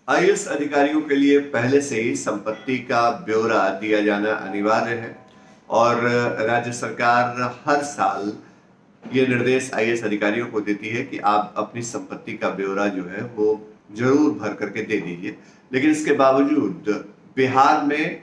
IAS अधिकारियों के लिए पहले से ही संपत्ति का ब्यौरा दिया जाना अनिवार्य है और राज्य सरकार हर साल ये निर्देश आईएएस अधिकारियों को देती है कि आप अपनी संपत्ति का ब्यौरा जो है वो जरूर भर करके दे दीजिए। लेकिन इसके बावजूद बिहार में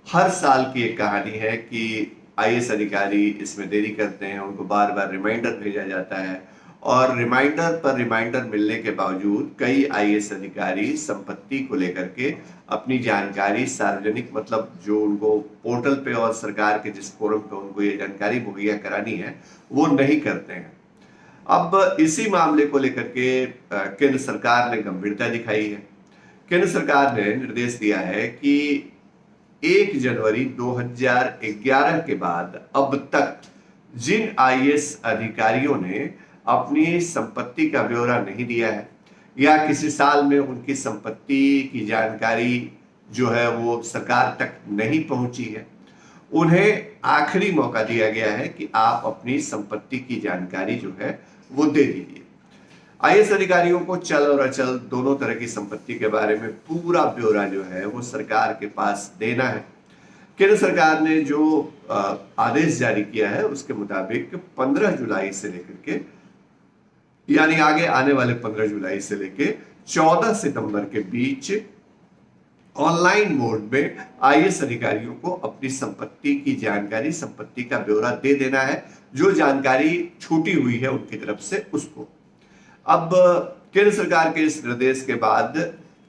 हर साल की एक कहानी है कि आईएएस अधिकारी इसमें देरी करते हैं, उनको बार बार रिमाइंडर भेजा जाता है और रिमाइंडर पर रिमाइंडर मिलने के बावजूद कई आईएएस अधिकारी संपत्ति को लेकर के अपनी जानकारी सार्वजनिक, मतलब जो उनको पोर्टल पे और सरकार के जिस फोरम पे उनको ये जानकारी मुहैया करानी है वो नहीं करते हैं। अब इसी मामले को लेकर के केंद्र सरकार ने गंभीरता दिखाई है। केंद्र सरकार ने निर्देश दिया है कि 1 जनवरी 2011 के बाद अब तक जिन आईएएस अधिकारियों ने अपनी संपत्ति का ब्यौरा नहीं दिया है या किसी साल में उनकी संपत्ति की जानकारी जो है वो सरकार तक नहीं पहुंची है, उन्हें आखिरी मौका दिया गया है कि आप अपनी संपत्ति की जानकारी जो है वो दे दीजिए। आईएएस अधिकारियों को चल और अचल दोनों तरह की संपत्ति के बारे में पूरा ब्यौरा जो है वो सरकार के पास देना है। केंद्र सरकार ने जो आदेश जारी किया है उसके मुताबिक 15 जुलाई से लेकर के, यानी आगे आने वाले 15 जुलाई से लेके 14 सितंबर के बीच ऑनलाइन मोड में आईएएस अधिकारियों को अपनी संपत्ति की जानकारी, संपत्ति का ब्यौरा दे देना है, जो जानकारी छूटी हुई है उनकी तरफ से उसको। अब केंद्र सरकार के इस निर्देश के बाद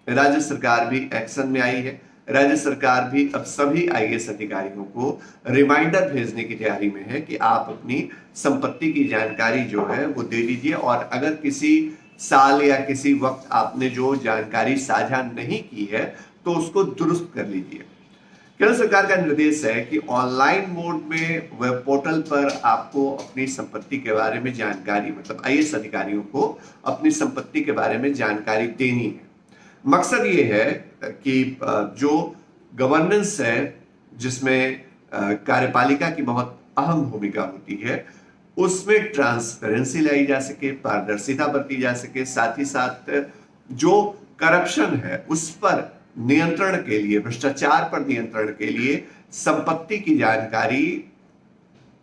राज्य सरकार भी एक्शन में आई है। राज्य सरकार भी अब सभी आईएएस अधिकारियों को रिमाइंडर भेजने की तैयारी में है कि आप अपनी संपत्ति की जानकारी जो है वो दे दीजिए और अगर किसी साल या किसी वक्त आपने जो जानकारी साझा नहीं की है तो उसको दुरुस्त कर लीजिए। केंद्र सरकार का निर्देश है कि ऑनलाइन मोड में वेब पोर्टल पर आपको अपनी संपत्ति के बारे में जानकारी, मतलब आईएएस अधिकारियों को अपनी संपत्ति के बारे में जानकारी देनी है। मकसद ये है कि जो गवर्नेंस है जिसमें कार्यपालिका की बहुत अहम भूमिका होती है उसमें ट्रांसपेरेंसी लाई जा सके, पारदर्शिता बरती जा सके, साथ ही साथ जो करप्शन है उस पर नियंत्रण के लिए, भ्रष्टाचार पर नियंत्रण के लिए संपत्ति की जानकारी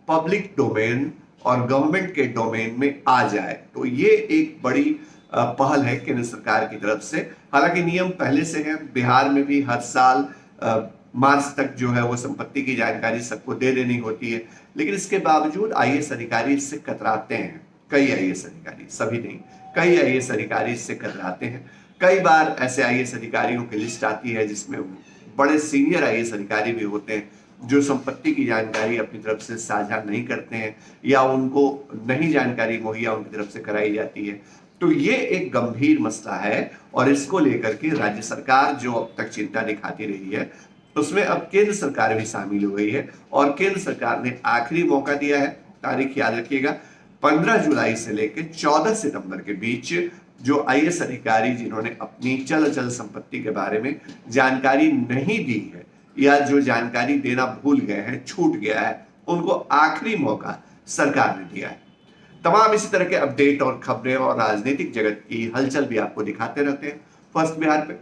पब्लिक डोमेन और गवर्नमेंट के डोमेन में आ जाए। तो ये एक बड़ी पहल है केंद्र सरकार की तरफ से। हालांकि नियम पहले से है, बिहार में भी हर साल मार्च तक जो है वो संपत्ति की जानकारी सबको दे देनी होती है, लेकिन इसके बावजूद आईएएस अधिकारी इससे कतराते हैं। कई आईएएस अधिकारी, सभी नहीं, कई आईएएस अधिकारी इससे कतराते हैं। कई बार ऐसे आईएएस अधिकारियों की लिस्ट आती है जिसमें बड़े सीनियर आईएएस अधिकारी भी होते हैं जो संपत्ति की जानकारी अपनी तरफ से साझा नहीं करते हैं या उनको नहीं जानकारी मुहैया उनकी तरफ से कराई जाती है। तो ये एक गंभीर मसला है और इसको लेकर के राज्य सरकार जो अब तक चिंता दिखाती रही है उसमें अब केंद्र सरकार भी शामिल हो गई है और केंद्र सरकार ने आखिरी मौका दिया है। तारीख याद रखिएगा, 15 जुलाई से लेकर 14 सितंबर के बीच जो आईएएस अधिकारी जिन्होंने अपनी चल अचल संपत्ति के बारे में जानकारी नहीं दी है या जो जानकारी देना भूल गए हैं, छूट गया है, उनको आखिरी मौका सरकार ने दिया है। तमाम इसी तरह के अपडेट और खबरें और राजनीतिक जगत की हलचल भी आपको दिखाते रहते हैं फर्स्ट बिहार पे।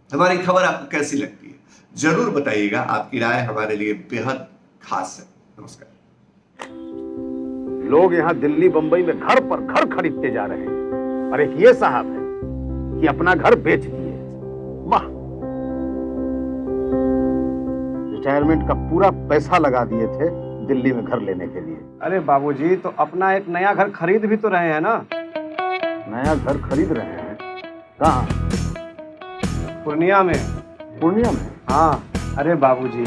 हमारी खबर आपको कैसी लगती है जरूर बताइएगा, आपकी राय हमारे लिए बेहद खास है। नमस्कार। लोग यहाँ दिल्ली बंबई में घर पर घर खरीदते जा रहे हैं और एक ये साहब है कि अपना घर बेच दिए। वाह, रिटायरमेंट का पूरा पैसा लगा दिए थे दिल्ली में घर लेने के लिए। अरे बाबूजी, तो अपना एक नया घर खरीद भी तो रहे हैं ना। नया घर खरीद रहे हैं? कहाँ? पूर्णिया में। पूर्णिया में? हाँ। अरे बाबूजी,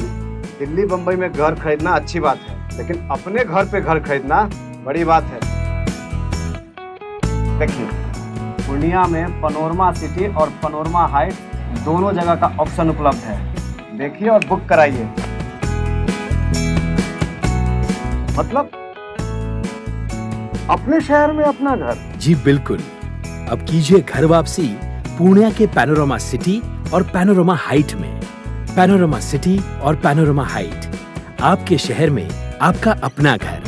दिल्ली बंबई में घर खरीदना अच्छी बात है, लेकिन अपने घर पे घर खरीदना बड़ी बात है। देखिए, पूर्णिया में पनोरमा सिटी और पनोरमा हाइट दोनों जगह का ऑप्शन उपलब्ध है। देखिए और बुक कराइए। मतलब अपने शहर में अपना घर? जी बिल्कुल। अब कीजिए घर वापसी पूर्णिया के पैनोरमा सिटी और पैनोरमा हाइट में। पैनोरमा सिटी और पैनोरमा हाइट, आपके शहर में आपका अपना घर।